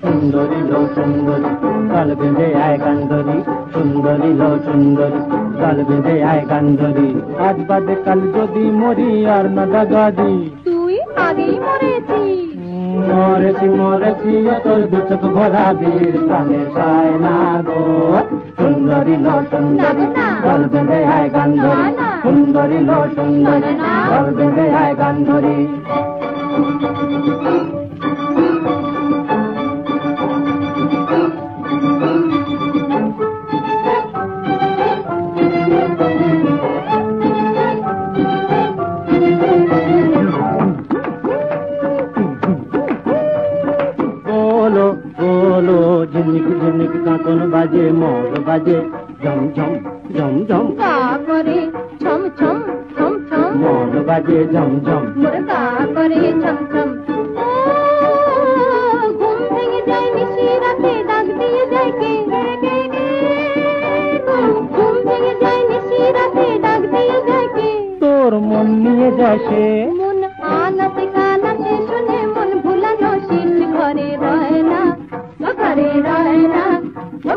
সুন্দরী লো সুন্দরী কাল বেঁধে আয় গান্ধরী, সুন্দরী লো সুন্দরী কাল বেঁধে আয় গান্ধরী। আজ বাদে কাল যদি মরি আর না দাগাদি। তুই আগেই মরেছিস। মরেছি মরেছি তোর দু চোখ ভরা বীর প্রাণে পায় না গো। সুন্দরী লো সুন্দরী কাল বেঁধে আয় গান্ধরী, সুন্দরী লো সুন্দরী কাল বেঁধে আয় গান্ধরী। बोलो बोलो झिनक झिनक काकन बाजे मोर बाजे झम झम झम झम गा करे छम छम छम छम मोर बाजे झम झम मोर गा करे छम छम। ঘুম ভেঙে যায় নিশি রাতে ডাক দিয়ে যায় কে, ঘুম ভেঙে যায় নিশি রাতে ডাক দিয়ে যায় কে। তোর মন নিয়ে যায় সে মন আনাতে কানাতে শুনে মন ভুলানো শেষ ঘরে রয় না, ঘরে রয় না,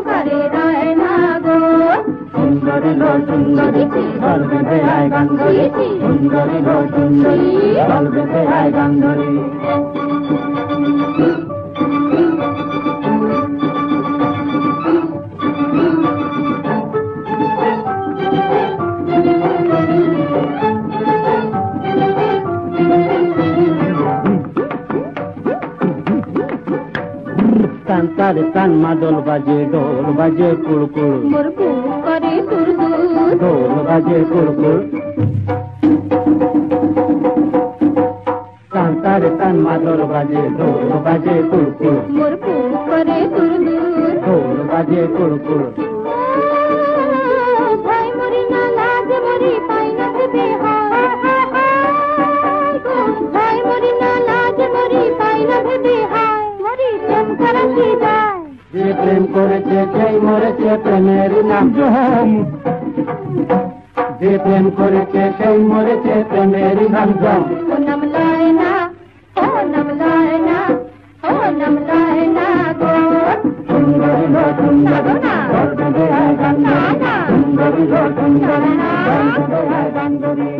ঘরে রয় না গো। সুন্দরী লো সুন্দরী কাল বেঁধে আয় গান্ধরী, সুন্দরী লো সুন্দরী কাল বেঁধে আয় গান্ধরী। तान तारे तान मादल बाजे ढोल बाजे कुड़कुड़, मोर बुक करे दुरदुर ढोल बाजे कुड़कुड़। तान तारे तान मादल बाजे ढोल बाजे कुड़कुड़, मोर बुक करे दुरदुर ढोल बाजे कुड़कुड़। ভাই মরি না লাজ মরি পাই না ভেবে হায়, ভাই মরি না লাজ মরি পাই না ভেবে হায়। মরি প্রেম করা কি যায়, যে প্রেম করেছে সেই মরেছে প্রেমের নাম জম। যে প্রেম করেছে সেই মরেছে প্রেমের নাম জম। ও নাম লয় না, ও নাম লয় না, ও নাম লয় না গো। সুন্দরী লো সুন্দরী কাল বেঁধে আয় গান্ধরী, সুন্দরী লো সুন্দরী কাল বেঁধে আয় গান্ধরী।